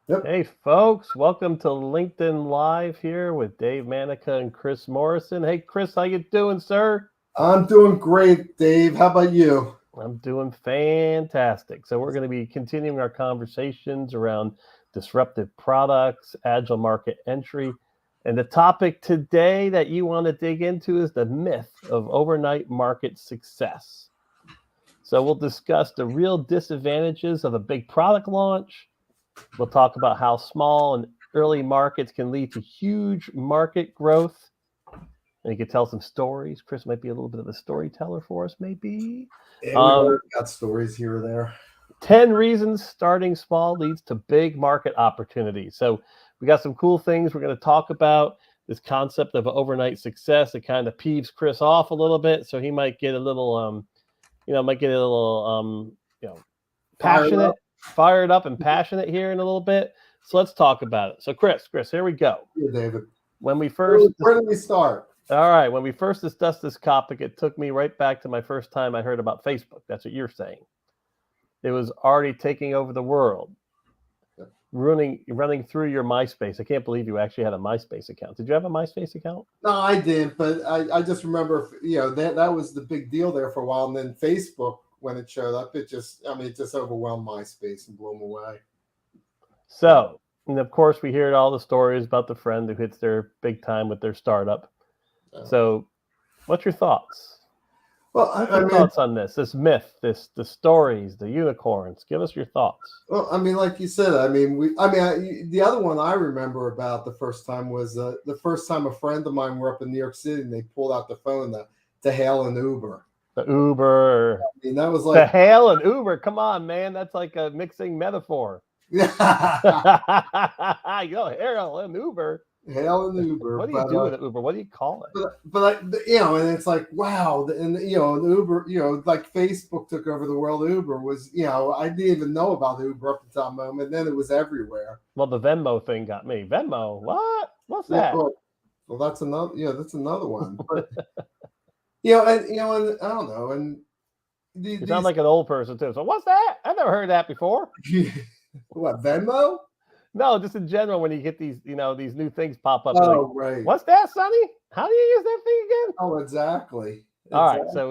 Yep. Hey folks, welcome to LinkedIn Live here with Dave Manica and Chris Morrison. Hey Chris, how you doing, sir? I'm doing great, Dave. How about you? I'm doing fantastic. So we're going to be continuing our conversations around disruptive products, agile market entry. And the topic today that you want to dig into is the myth of overnight market success. So we'll discuss the real disadvantages of a big product launch. We'll talk about how small and early markets can lead to huge market growth. And you can tell some stories. Chris might be a little bit of a storyteller for us, maybe. Yeah, we've Um, all got stories here or there. 10 reasons starting small leads to big market opportunities. So we got some cool things we're going to talk about. This concept of overnight success, it kind of peeves Chris off a little bit. So he might get a little, might get a little, Fired up. fired up and passionate here in a little bit. So let's talk about it. So Chris, here we go. Yeah, David. When we first, Where did we start? all right, when we first discussed this topic, it took me right back to my first time I heard about Facebook. That's what you're saying. It was already taking over the world, running through your MySpace. I can't believe you actually had a MySpace account. Did you have a MySpace account? No, I didn't, but I just remember, that was the big deal there for a while. And then Facebook, when it showed up, it just overwhelmed MySpace and blew them away. So, and of course, we hear all the stories about the friend who hits their big time with their startup. So, what's your thoughts? Well, Thoughts on this myth, the stories, the unicorns? Give us your thoughts. Well, like you said, the other one I remember about the first time was the first time a friend of mine were up in New York City and they pulled out the phone to hail an Uber. The Uber. That was like the hail and Uber. Come on, man, that's like a mixing metaphor. Yeah. Hail and Uber. Hail and Uber. What do you do with an Uber? What do you call it? But and it's like, wow, and the Uber, like Facebook took over the world. Uber was, I didn't even know about Uber up until that moment. Then it was everywhere. Well, the Venmo thing got me. Venmo, what? What's that? Well, that's another one. But and I don't know, and you sound like an old person too. So what's that? I've never heard that before. What, Venmo? No, just in general, when you get these, these new things pop up. Oh, right. What's that, Sonny? How do you use that thing again? Oh, exactly. All right, so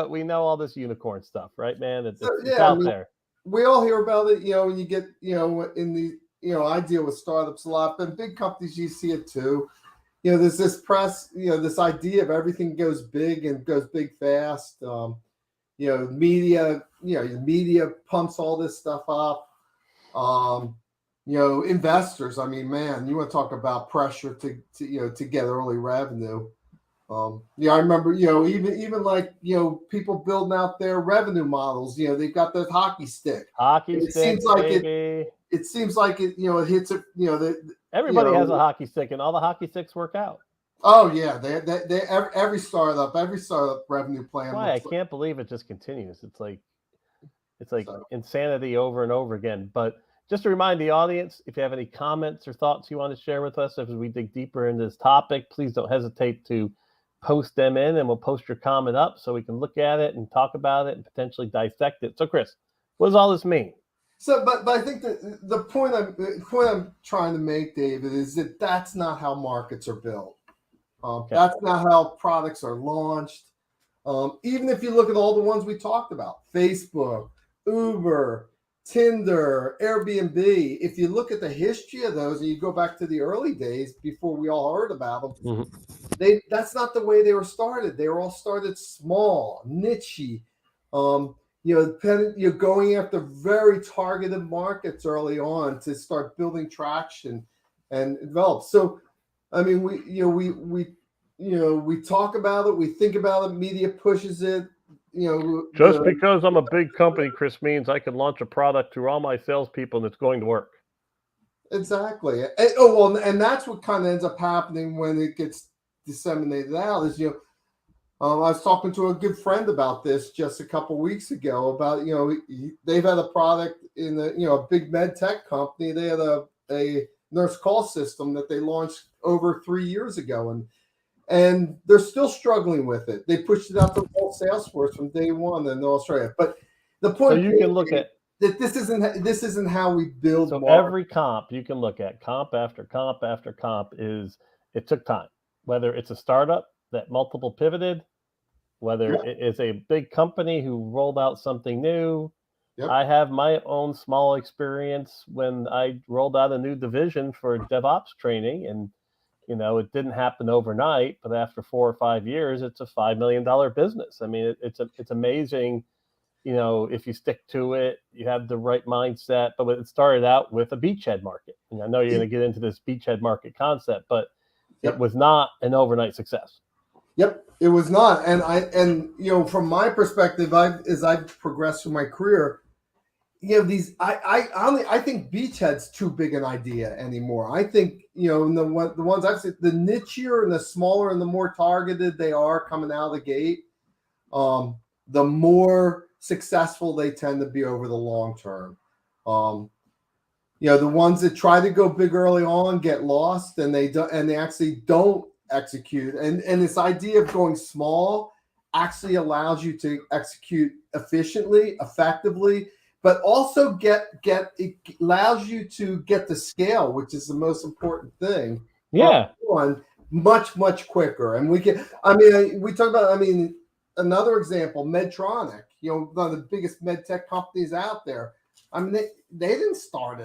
we know all this unicorn stuff, right, man? It's out there. We all hear about it, when you get, in the, I deal with startups a lot, but big companies, you see it too. There's this press, this idea of everything goes big and goes big fast. Media, the media pumps all this stuff up. Investors, man, you want to talk about pressure to get early revenue. I remember, even like, people building out their revenue models, they've got the hockey stick. It seems like baby. It seems like it, it hits it, everybody has a hockey stick and all the hockey sticks work out. Oh yeah. They every startup revenue plan. Why? I can't believe it just continues. It's like insanity over and over again. But just to remind the audience, if you have any comments or thoughts you want to share with us as we dig deeper into this topic, please don't hesitate to post them in, and we'll post your comment up so we can look at it and talk about it and potentially dissect it. So, Chris, what does all this mean? So, but I think that the point I'm trying to make, David, is that that's not how markets are built. Okay. That's not how products are launched. Even if you look at all the ones we talked about, Facebook, Uber, Tinder, Airbnb, if you look at the history of those and you go back to the early days before we all heard about them, that's not the way they were started. They were all started small, niche-y, going after very targeted markets early on to start building traction and develop. So, we talk about it, we think about it, media pushes it. Just because I'm a big company, Chris, means I can launch a product to all my salespeople and it's going to work. Exactly. And that's what kind of ends up happening when it gets disseminated out. Is I was talking to a good friend about this just a couple weeks ago. About they've had a product in a big med tech company. They had a nurse call system that they launched over 3 years ago, and they're still struggling with it. They pushed it out to the whole sales force from day one in Australia. But the point, so you can look at that this isn't how we build. So markets. every comp you can look at, comp after comp after comp, is it took time. Whether it's a startup that multiple pivoted, whether Yep. it is a big company who rolled out something new. Yep. I have my own small experience when I rolled out a new division for DevOps training, and it didn't happen overnight, but after 4 or 5 years, it's a $5 million business. I mean, it's amazing. If you stick to it, you have the right mindset. But it started out with a beachhead market, and I know you're going to get into this beachhead market concept, but Yep. it was not an overnight success. Yep, it was not. And from my perspective, as I've progressed through my career, I think beachhead's too big an idea anymore. I think in the ones I've seen, the nichier and the smaller and the more targeted they are coming out of the gate, the more successful they tend to be over the long term. The ones that try to go big early on get lost, and they actually don't execute. And this idea of going small actually allows you to execute efficiently, effectively, but also it allows you to get the scale, which is the most important thing. Yeah. Much, much quicker. And we talk about, another example, Medtronic, one of the biggest med tech companies out there. They didn't start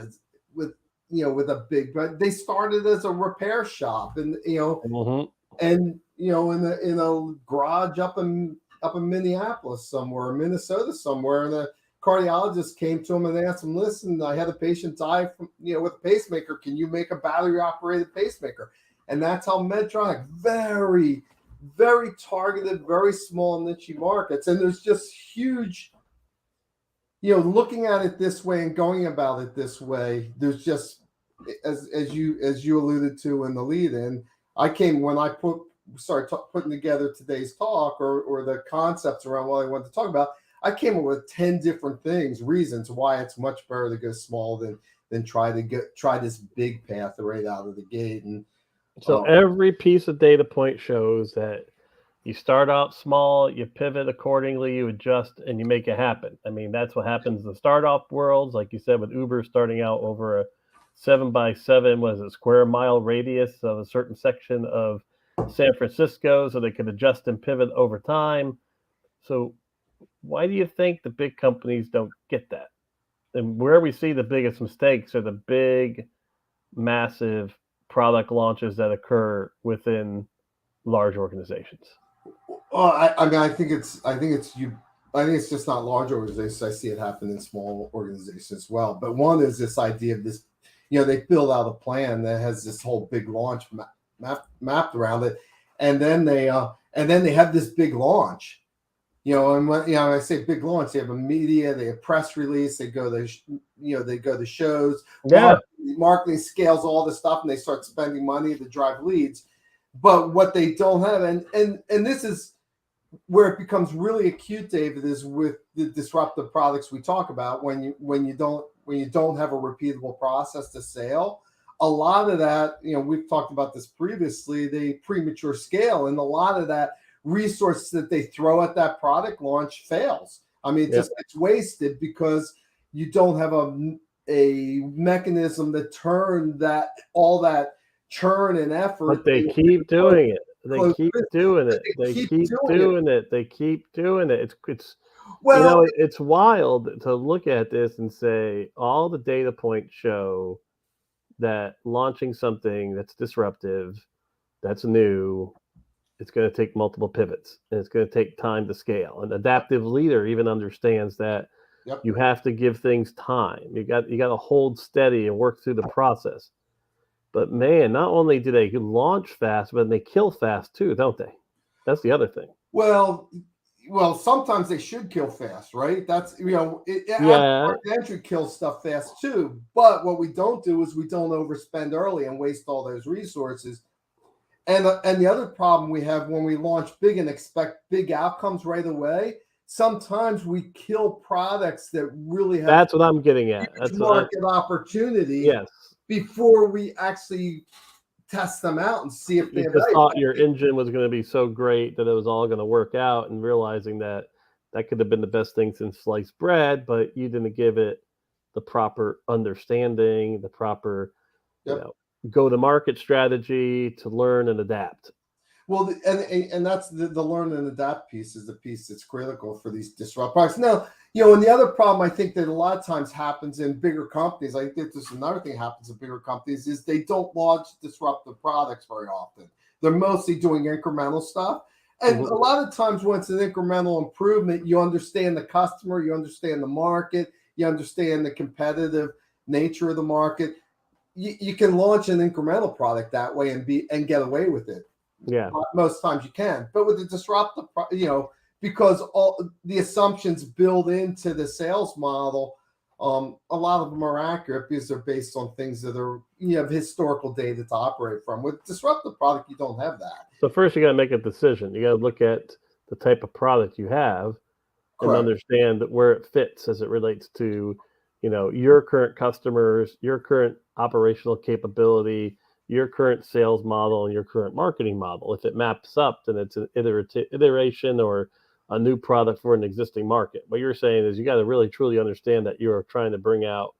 with a big, but they started as a repair shop, and in a garage up in Minneapolis somewhere, Minnesota somewhere, and a cardiologist came to him and asked him, "Listen, I had a patient die from with a pacemaker. Can you make a battery operated pacemaker?" And that's how Medtronic, very, very targeted, very small niche markets, and there's just huge. Looking at it this way and going about it this way, there's just, as you alluded to in the lead-in, when I started putting together today's talk or the concepts around what I wanted to talk about, I came up with 10 different reasons why it's much better to go small than try this big path right out of the gate. And so every piece of data point shows that you start out small, you pivot accordingly, you adjust, and you make it happen. That's what happens in the startup worlds, like you said, with Uber starting out over a 7x7 square mile radius of a certain section of San Francisco, so they could adjust and pivot over time. So why do you think the big companies don't get that? And where we see the biggest mistakes are the big, massive product launches that occur within large organizations. Well, I think it's just not large organizations. I see it happen in small organizations as well. But one is this idea of this, they build out a plan that has this whole big launch mapped around it, and then they have this big launch. And when I say big launch, they have a media, they have press release, they go to shows, marketing scales all this stuff, and they start spending money to drive leads. But what they don't have, and this is where it becomes really acute, David, is with the disruptive products we talk about. When you don't have a repeatable process to sale, a lot of that, we've talked about this previously, the premature scale, and a lot of that resources that they throw at that product launch fails. It's wasted because you don't have a mechanism to turn all that churn and effort. But they keep doing it. They keep doing it. They keep doing it. They keep doing it. It's it's wild to look at this and say all the data points show that launching something that's disruptive, that's new, it's going to take multiple pivots, and it's going to take time to scale. An adaptive leader even understands that you have to give things time. You got to hold steady and work through the process. But man, not only do they launch fast, but they kill fast too, don't they? That's the other thing. Well, sometimes they should kill fast, right? That's entry kills stuff fast too. But what we don't do is we don't overspend early and waste all those resources. And the other problem we have when we launch big and expect big outcomes right away, sometimes we kill products that really have. That's what I'm getting at. That's market opportunity. Yes. Before we actually test them out and see if they thought your engine was going to be so great that it was all going to work out, and realizing that could have been the best thing since sliced bread, but you didn't give it the proper understanding, the proper, you Yep. know, go-to-market strategy to learn and adapt. Well, and that's the learn and adapt piece is the piece that's critical for these disrupt products. Now, and the other problem I think that a lot of times happens in bigger companies, I think this is another thing happens in bigger companies, is they don't launch disruptive products very often. They're mostly doing incremental stuff. And Mhm. a lot of times when it's an incremental improvement, you understand the customer, you understand the market, you understand the competitive nature of the market. You can launch an incremental product that way and get away with it. Yeah. Most times you can, but with the disruptive, because all the assumptions build into the sales model, a lot of them are accurate because they're based on things that are have historical data to operate from. With disruptive product, you don't have that. So first you got to make a decision. You got to look at the type of product you have and Correct. understand where it fits as it relates to, your current customers, your current operational capability, your current sales model, and your current marketing model. If it maps up, then it's an iteration or a new product for an existing market. What you're saying is you got to really truly understand that you're trying to bring out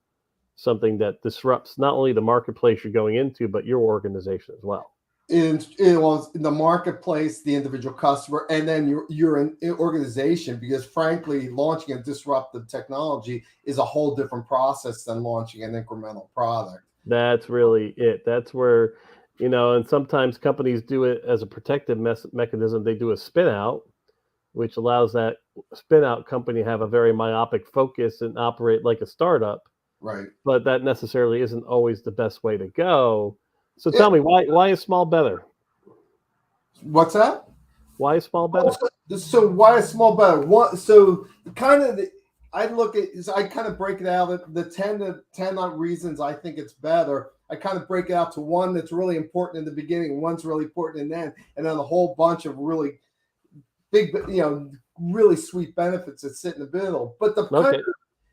something that disrupts not only the marketplace you're going into, but your organization as well. It was in the marketplace, the individual customer, and then your organization. Because frankly, launching a disruptive technology is a whole different process than launching an incremental product. That's really it. That's where, and sometimes companies do it as a protective mechanism. They do a spin out, which allows that spin out company to have a very myopic focus and operate like a startup. Right. But that necessarily isn't always the best way to go. So It, tell me, why is small better? what's that? Why is small better? So why a small better? One, so kind of I look at is I kind of break it out the 10 reasons I think it's better. I kind of break it out to one that's really important in the beginning, one's really important in the end, and then a whole bunch of really big, really sweet benefits that sit in the middle. But Okay.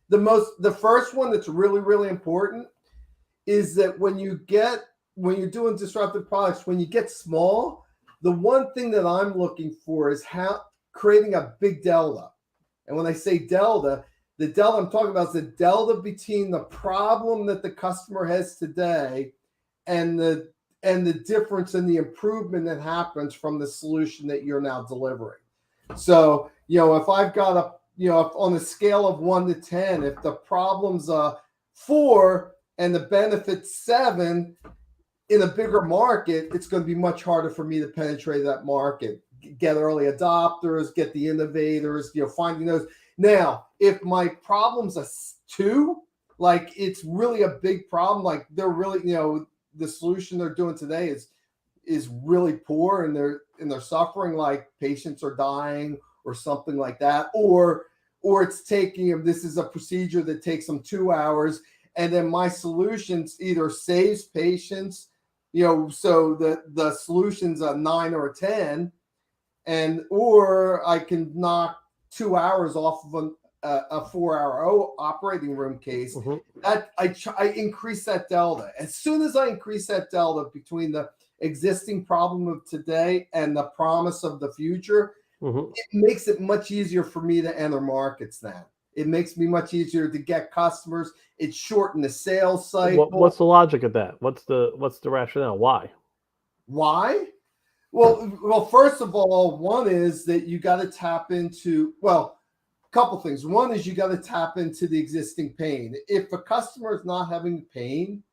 the first one that's really, really important is that when you're doing disruptive products, when you get small, the one thing that I'm looking for is how creating a big delta. And when I say delta, the delta I'm talking about is the delta between the problem that the customer has today and the difference in the improvement that happens from the solution that you're now delivering. So, if I've got if on a scale of 1 to 10, if the problem's a 4 and the benefit's 7, in a bigger market, it's going to be much harder for me to penetrate that market, get early adopters, get the innovators, finding those. Now, if my problem's a 2, like it's really a big problem, like they're really, the solution they're doing today is really poor and they're suffering, like patients are dying or something like that, or it's taking them, this is a procedure that takes them 2 hours, and then my solutions either saves patients, so the solution's a 9 or a 10, or I can knock 2 hours off of a 4-hour operating room case. Mhm. That I increase that delta. As soon as I increase that delta between the existing problem of today and the promise of the future, Mhm. it makes it much easier for me to enter markets now. It makes me much easier to get customers. It shortened the sales cycle. What's the logic of that? What's the rationale? Why? Why? Well, first of all, one is that you got to tap into, a couple things. One is you got to tap into the existing pain. If a customer is not having pain,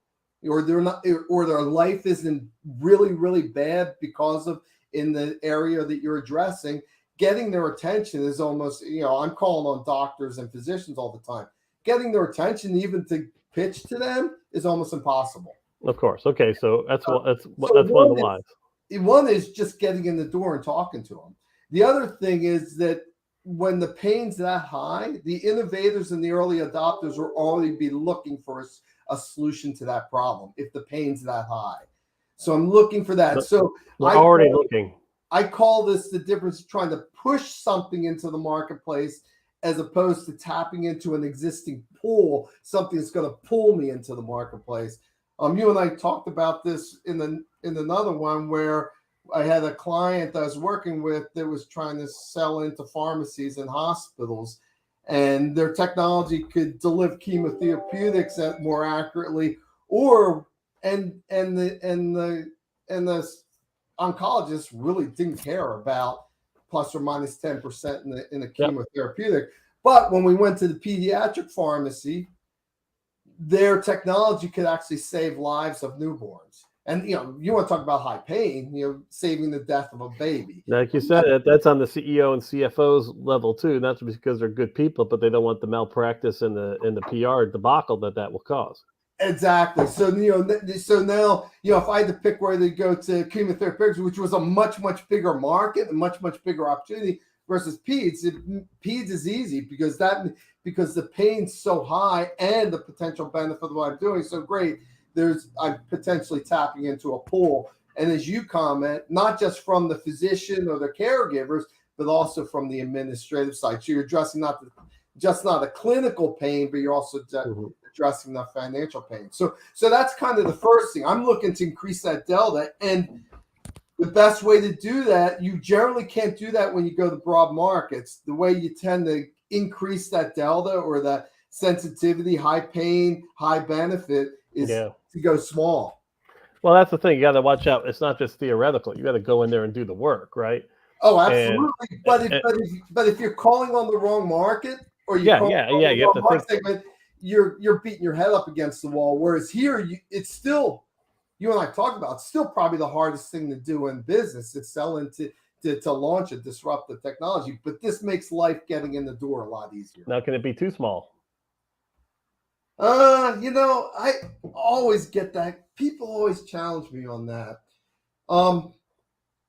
or they're not, or their life isn't really, really bad because of in the area that you're addressing, getting their attention is almost, I'm calling on doctors and physicians all the time. Getting their attention, even to pitch to them, is almost impossible. Of course. Okay, so that's one of the whys. One is just getting in the door and talking to them. The other thing is that when the pain's that high, the innovators and the early adopters will already be looking for a solution to that problem if the pain's that high. So I'm looking for that. So They're already looking. I call this the difference of trying to push something into the marketplace as opposed to tapping into an existing pool, something that's going to pull me into the marketplace. You and I talked about this in another one where I had a client I was working with that was trying to sell into pharmacies and hospitals, and their technology could deliver chemotherapeutics more accurately, or the oncologists really didn't care about plus or minus 10% in the Yep. chemotherapeutic. But when we went to the pediatric pharmacy, their technology could actually save lives of newborns. And you want to talk about high pain, saving the death of a baby. Like you said, that's on the CEO and CFO's level too. Not just because they're good people, but they don't want the malpractice and the PR debacle that will cause. Exactly. So now if I had to pick where to go to chemotherapy, which was a much bigger market, a much bigger opportunity versus peds. Peds is easy because the pain's so high and the potential benefit of what I'm doing is so great. I'm potentially tapping into a pool, and as you comment, not just from the physician or the caregivers, but also from the administrative side. So you're addressing not a clinical pain, but you're also addressing the financial pain. So that's kind of the first thing. I'm looking to increase that delta, and the best way to do that, you generally can't do that when you go to broad markets. The way you tend to increase that delta or that sensitivity, high pain, high benefit is to go small. Well, that's the thing. You got to watch out. It's not just theoretical. You got to go in there and do the work, right? Oh, absolutely. But if you're calling on the wrong market, or you have to think segment, you're beating your head up against the wall. Whereas here, it's still, you and I talked about, it's still probably the hardest thing to do in business. It's selling to launch a disruptive technology, but this makes life getting in the door a lot easier. Now, can it be too small? I always get that. People always challenge me on that.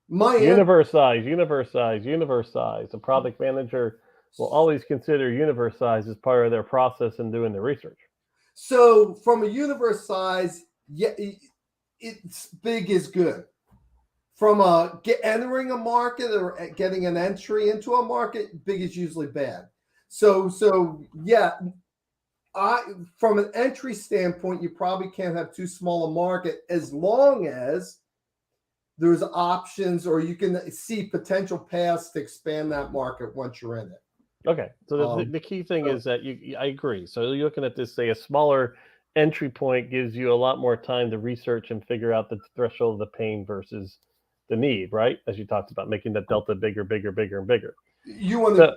Universe size. A product manager will always consider universe size as part of their process in doing the research. So from a universe size, it's big is good. From entering a market or getting an entry into a market, big is usually bad. So yeah. From an entry standpoint, you probably can't have too small a market as long as there's options or you can see potential paths to expand that market once you're in it. Okay. So the key thing is that I agree. So you're looking at this, say a smaller entry point gives you a lot more time to research and figure out the threshold of the pain versus the need, right? As you talked about, making that delta bigger and bigger. You want to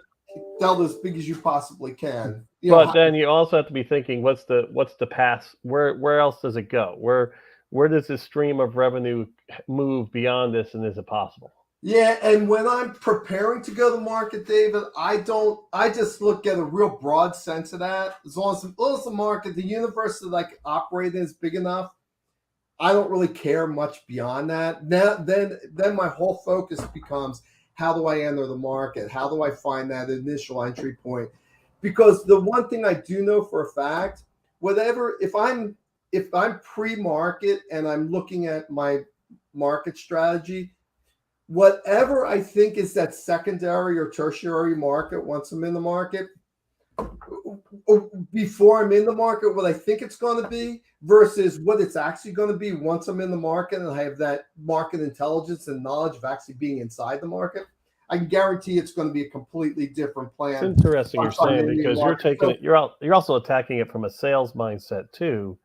delta as big as you possibly can. Then you also have to be thinking, what's the path? Where else does it go? Where does this stream of revenue move beyond this, and is it possible? Yeah, and when I'm preparing to go to market, David, I just look at a real broad sense of that. As long as the market, the universe that I can operate in is big enough, I don't really care much beyond that. Now, then my whole focus becomes, how do I enter the market? How do I find that initial entry point? Because the one thing I do know for a fact, if I'm pre-market and I'm looking at my market strategy, whatever I think is that secondary or tertiary market once I'm in the market, before I'm in the market, what I think it's going to be versus what it's actually going to be once I'm in the market and I have that market intelligence and knowledge of actually being inside the market, I can guarantee it's going to be a completely different plan. It's interesting you're saying, because you're taking it. You're also attacking it from a sales mindset too,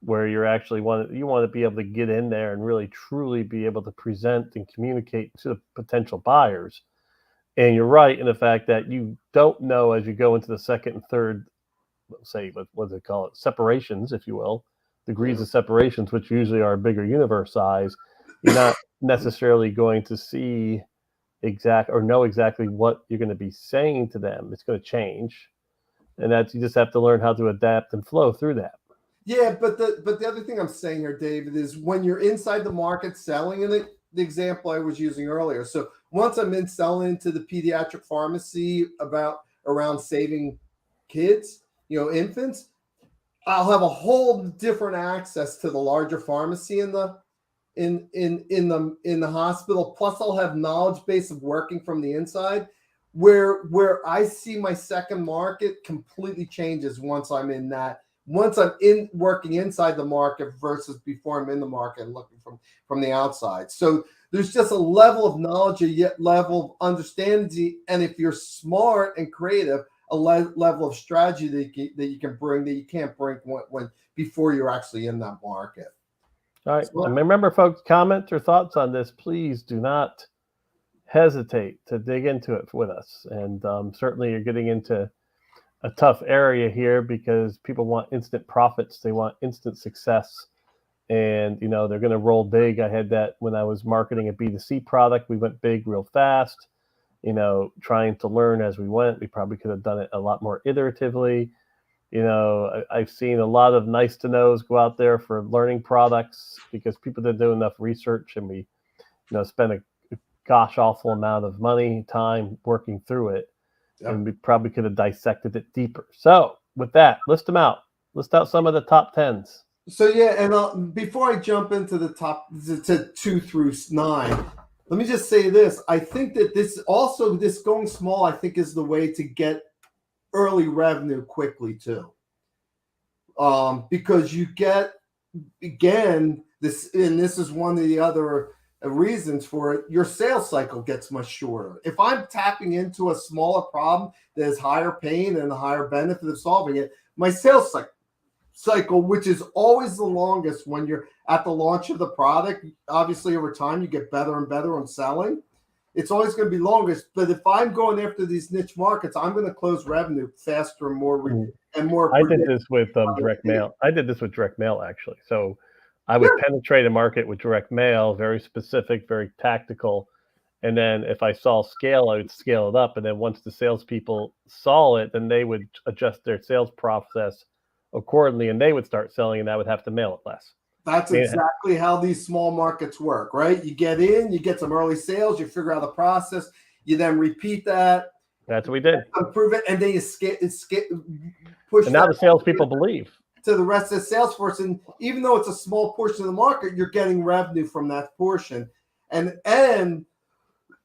where you want to be able to get in there and really truly be able to present and communicate to the potential buyers. And you're right in the fact that you don't know as you go into the second and third, say, what do they call it, separations, if you will, degrees of separations, which usually are a bigger universe size. You're not necessarily going to see know exactly what you're going to be saying to them. It's going to change, and you just have to learn how to adapt and flow through that. Yeah, but the other thing I'm saying here, David, is when you're inside the market selling in it, the example I was using earlier. So once I'm selling into the pediatric pharmacy around saving kids, infants, I'll have a whole different access to the larger pharmacy in the hospital. Plus, I'll have knowledge base of working from the inside, where I see my second market completely changes once I'm in that. Once I'm working inside the market versus before I'm in the market and looking from the outside. So there's just a level of knowledge, a level of understanding. And if you're smart and creative, a level of strategy that you can bring that you can't bring when before you're actually in that market. All right. So, And remember, folks, comments or thoughts on this, please do not hesitate to dig into it with us. And certainly you're getting into a tough area here because people want instant profits. They want instant success. And, they're going to roll big. I had that when I was marketing a B2C product. We went big real fast, trying to learn as we went. We probably could have done it a lot more iteratively. I've seen a lot of nice to knows go out there for learning products because people didn't do enough research, and we, spent a gosh awful amount of money, time working through it. Yep. And we probably could have dissected it deeper. So with that, list them out. List out some of the top 10s. So yeah, and before I jump into the top to 2 through 9, let me just say this. I think that this going small, I think, is the way to get early revenue quickly too. Because you get, again, this is one of the other reasons for it, your sales cycle gets much shorter. If I'm tapping into a smaller problem that has higher pain and a higher benefit of solving it, my sales cycle, which is always the longest when you're at the launch of the product, obviously over time you get better and better on selling. It's always going to be longest. But if I'm going after these niche markets, I'm going to close revenue faster and more. I did this with direct mail. I did this with direct mail, actually. So I would penetrate a market with direct mail, very specific, very tactical. And then if I saw scale, I would scale it up. And then once the salespeople saw it, then they would adjust their sales process accordingly, and they would start selling, and I would have to mail it less. That's exactly how these small markets work, right? You get in, you get some early sales, you figure out the process, you then repeat that. That's what we did. Improve it, and then you push. And now the salespeople believe to the rest of the sales force, and even though it's a small portion of the market, you're getting revenue from that portion, and then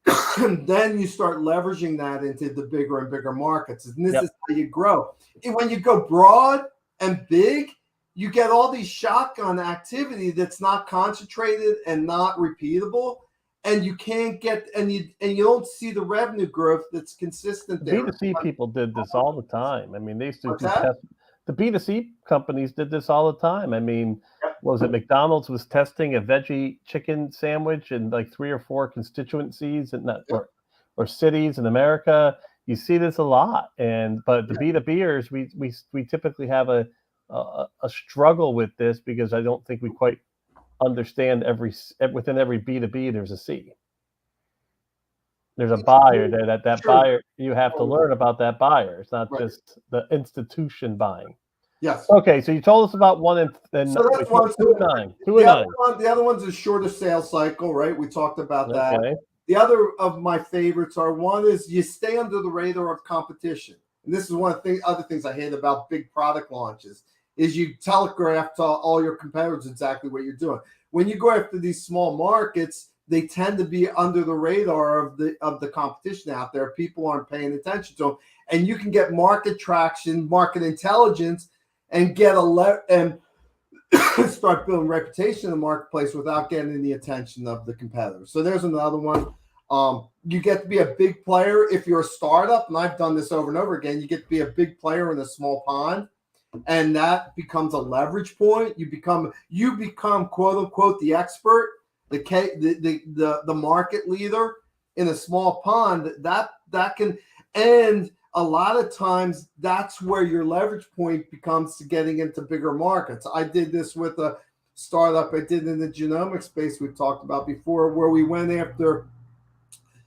you start leveraging that into the bigger and bigger markets, and this is how you grow. And when you go broad and big, you get all these shotgun activity that's not concentrated and not repeatable, and you can't get and you don't see the revenue growth that's consistent there. B2C people did this all the time. I mean, they used to test. The B2C companies did this all the time. I mean, what was it? McDonald's was testing a veggie chicken sandwich in like 3 or 4 constituencies and or cities in America. You see this a lot, but the B2Bers, we typically have a struggle with this because I don't think we quite understand within every B2B there's a C. There's a buyer there. That buyer, you have to learn about that buyer. It's not just the institution buying. Yes. Okay, so you told us about 1 and so that's 2 and 9. 2 and 9. The other one's a shorter sales cycle, right? We talked about that. The other of my favorites are, one is you stay under the radar of competition. And this is one of the other things I hate about big product launches is you telegraph to all your competitors exactly what you're doing. When you go after these small markets, they tend to be under the radar of the competition out there. People aren't paying attention to them, and you can get market traction, market intelligence, and get and start building reputation in the marketplace without getting the attention of the competitors. So there's another one. You get to be a big player if you're a startup, and I've done this over and over again. You get to be a big player in a small pond, and that becomes a leverage point. You become quote unquote the expert, the market leader in a small pond. That can, and a lot of times that's where your leverage point becomes to getting into bigger markets. I did this with a startup I did in the genomic space we've talked about before, where we went after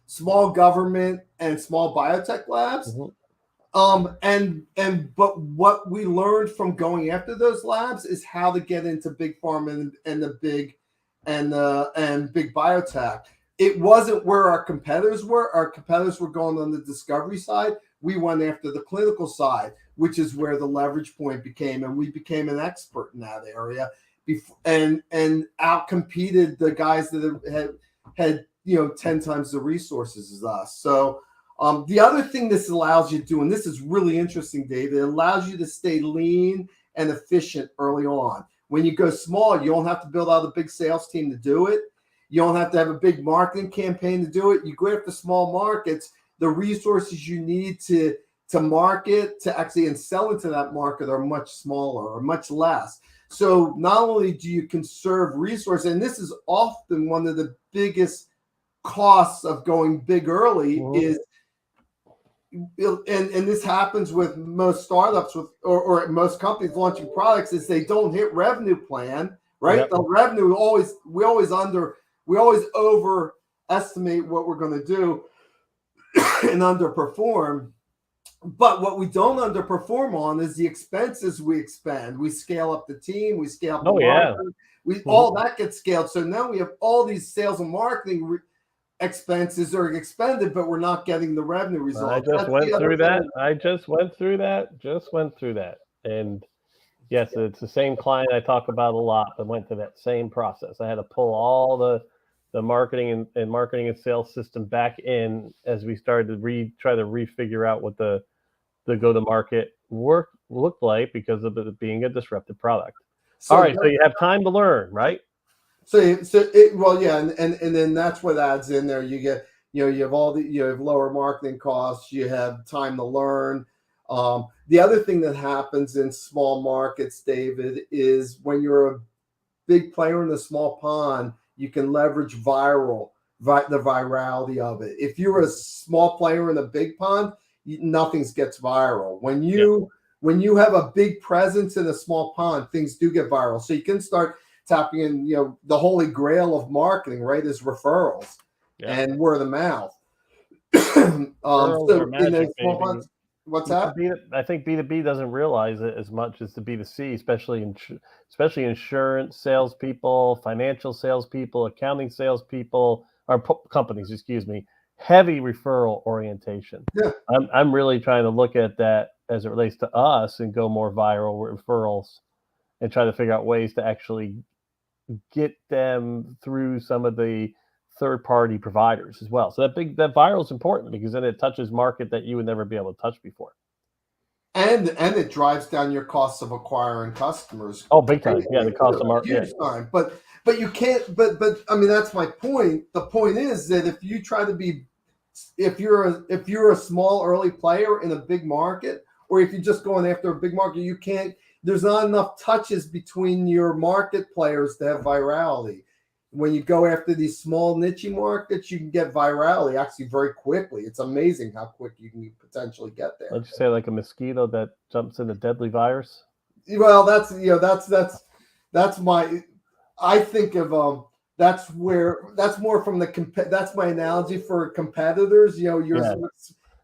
small government and small biotech labs. Mm-hmm. But what we learned from going after those labs is how to get into big pharma and the big big biotech. It wasn't where our competitors were. Our competitors were going on the discovery side. We went after the clinical side, which is where the leverage point became, and we became an expert in that area, and outcompeted the guys that had 10 times the resources as us. So the other thing this allows you to do, and this is really interesting, Dave, it allows you to stay lean and efficient early on. When you go small, you don't have to build out a big sales team to do it. You don't have to have a big marketing campaign to do it. You go after small markets, the resources you need to to market to actually and sell into that market are much smaller or much less. So not only do you conserve resources, and this is often one of the biggest costs of going big early is, and this happens with most startups or most companies launching products, is they don't hit revenue plan, right? Yep. The revenue we always overestimate what we're going to do and underperform. But what we don't underperform on is the expenses we expend. We scale up the team, we scale up the marketing, all that gets scaled. So now we have all these sales and marketing expenses are expended, but we're not getting the revenue results. I just went through that. And yes, it's the same client I talk about a lot that went through that same process. I had to pull all the marketing and marketing and sales system back in as we started to try to refigure out what the go-to-market work looked like because of it being a disruptive product. So, all right, so you have time to learn, right? And then that's what adds in there. You get, you have you have lower marketing costs. You have time to learn. The other thing that happens in small markets, David, is when you're a big player in a small pond, you can leverage the virality of it. If you're a small player in a big pond, nothing gets viral. When you have a big presence in a small pond, things do get viral. So you can start tapping in, the holy grail of marketing, right, is referrals and word of mouth. What's that? I think B2B doesn't realize it as much as the B2C, especially insurance salespeople, financial salespeople, accounting salespeople, or companies, heavy referral orientation. Yeah. I'm really trying to look at that as it relates to us and go more viral referrals and try to figure out ways to actually get them through some of the third-party providers as well. So that viral is important because then it touches market that you would never be able to touch before. And it drives down your costs of acquiring customers. Oh, big time. Yeah, the cost of market. Huge time. But you can't. But I mean, that's my point. The point is that if you try to be, if you're a small early player in a big market, or if you're just going after a big market, you can't. There's not enough touches between your market players to have virality. When you go after these small niche markets, you can get virality actually very quickly. It's amazing how quick you can potentially get there. Let's say like a mosquito that jumps in a deadly virus. Well, that's my. I think of that's more from that's my analogy for competitors. You're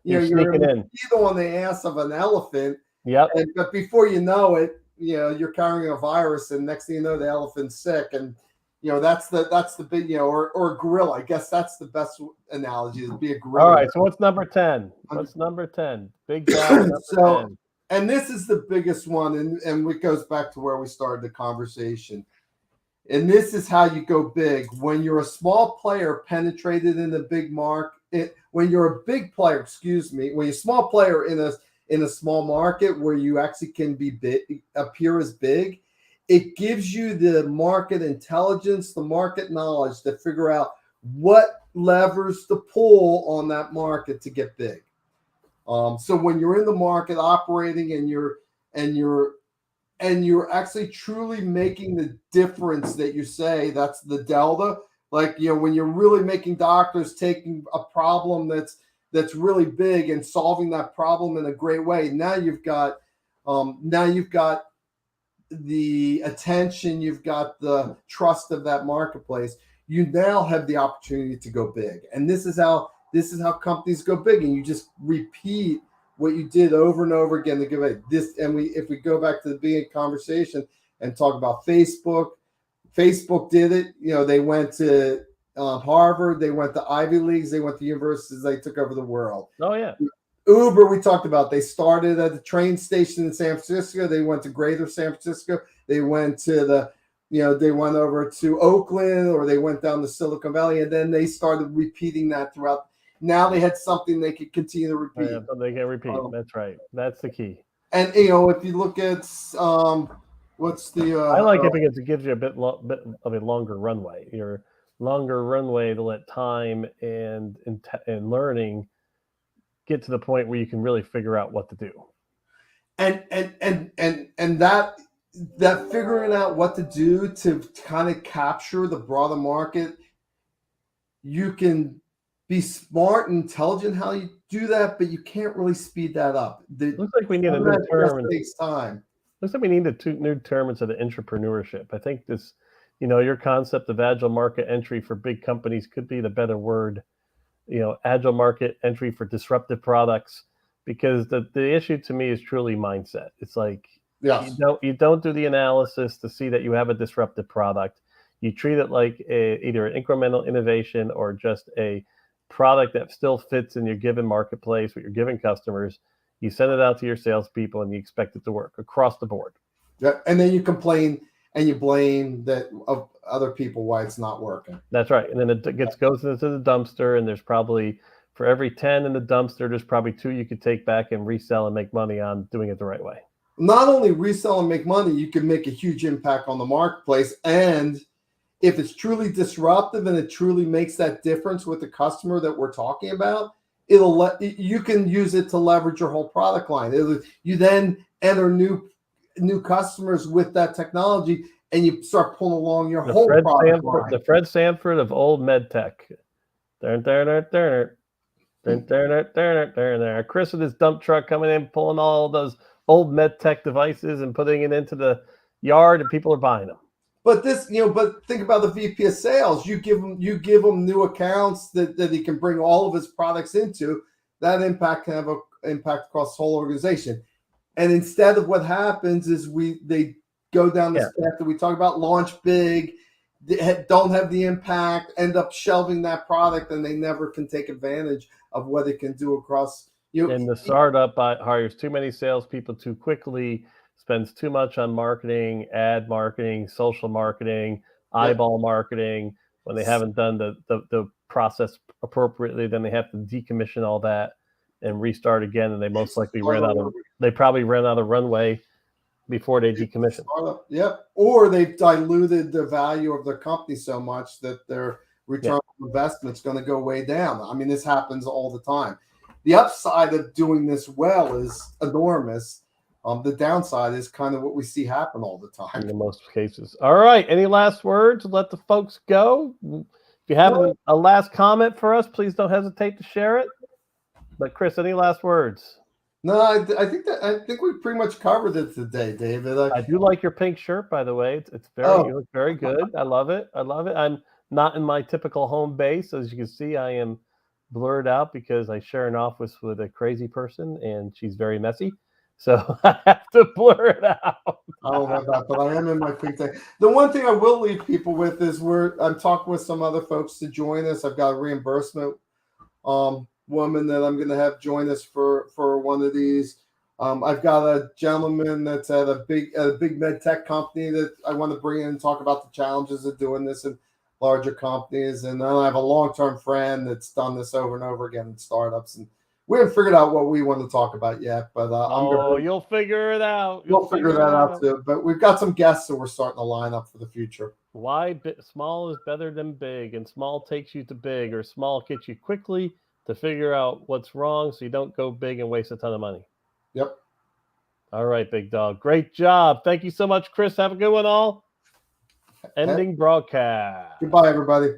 sneaking in on the ass of an elephant. Yep. But before you know it, you're carrying a virus, and next thing you know, the elephant's sick, and that's the big, or a gorilla. I guess that's the best analogy, to be a gorilla. All right. So what's number 10? What's number 10? Big bad number 10. And this is the biggest one, and it goes back to where we started the conversation. And this is how you go big. When you're a small player penetrated in the big market, when you're a big player, when you're a small player in a small market where you actually can be big, appear as big, it gives you the market intelligence, the market knowledge to figure out what levers to pull on that market to get big. So when you're in the market operating and you're actually truly making the difference that you say, that's the delta. Like, when you're really making doctors taking a problem that's really big and solving that problem in a great way. Now you've got the attention, you've got the trust of that marketplace. You now have the opportunity to go big. And this is how companies go big. And you just repeat what you did over and over again to give it this. And if we go back to the beginning conversation and talk about Facebook did it. They went to Harvard, they went to Ivy Leagues, they went to universities, they took over the world. Oh yeah. Uber, we talked about. They started at the train station in San Francisco. They went to Greater San Francisco. They went to they went over to Oakland, or they went down to Silicon Valley, and then they started repeating that throughout. Now they had something they could continue to repeat. Yeah, they can repeat. That's right. That's the key. And if you look at what's the I like it because it gives you a bit of a longer runway. Your longer runway to let time and learning get to the point where you can really figure out what to do. And that figuring out what to do to kind of capture the broader market, you can be smart and intelligent how you do that, but you can't really speed that up. Looks like we need a new term. It takes time. Looks like we need a new term instead of entrepreneurship. I think this, your concept of agile market entry for big companies could be the better word. Agile market entry for disruptive products, because the issue to me is truly mindset. It's like, yes, you don't do the analysis to see that you have a disruptive product. You treat it like either an incremental innovation or just a product that still fits in your given marketplace with your given customers. You send it out to your salespeople and you expect it to work across the board. Yeah, and then you complain and you blame that of other people why it's not working. That's right. And then it goes into the dumpster, and there's probably, for every 10 in the dumpster, there's probably 2 you could take back and resell and make money on doing it the right way. Not only resell and make money, you can make a huge impact on the marketplace. And if it's truly disruptive and it truly makes that difference with the customer that we're talking about, you can use it to leverage your whole product line. You then enter new customers with that technology, and you start pulling along your whole product line. The Fred Sanford of old med tech. Chris with his dump truck coming in, pulling all those old med tech devices and putting it into the yard, and people are buying them. But but think about the VP of sales. You give him new accounts that he can bring all of his products into. That impact can have an impact across the whole organization. And instead of what happens is they go down this path that we talk about, launch big, don't have the impact, end up shelving that product, and they never can take advantage of what it can do across. And the startup hires too many salespeople too quickly, spends too much on marketing, ad marketing, social marketing, eyeball marketing. When they haven't done the process appropriately, then they have to decommission all that and restart again. And they most likely probably ran out of runway before they decommission. Yep. Or they've diluted the value of their company so much that their return on investment is going to go way down. I mean, this happens all the time. The upside of doing this well is enormous. The downside is kind of what we see happen all the time. In most cases. All right. Any last words? Let the folks go. If you have a last comment for us, please don't hesitate to share it. But Chris, any last words? No, I think we pretty much covered it today, David. I do like your pink shirt, by the way. It's very you look very good. I love it. I'm not in my typical home base. As you can see, I am blurred out because I share an office with a crazy person and she's very messy. So I have to blur it out. I don't know that, but I am in my pink thing. The one thing I will leave people with is I'm talking with some other folks to join us. I've got a reimbursement woman that I'm going to have join us for one of these. I've got a gentleman that's at a big med tech company that I want to bring in and talk about the challenges of doing this in larger companies. And then I have a long-term friend that's done this over and over again in startups. And we haven't figured out what we want to talk about yet, but you'll figure it out. You'll figure that out too. But we've got some guests that we're starting to line up for the future. Why small is better than big, and small takes you to big, or small gets you quickly to figure out what's wrong so you don't go big and waste a ton of money. Yep. All right, big dog. Great job. Thank you so much, Chris. Have a good one, all. Ending broadcast. Goodbye, everybody.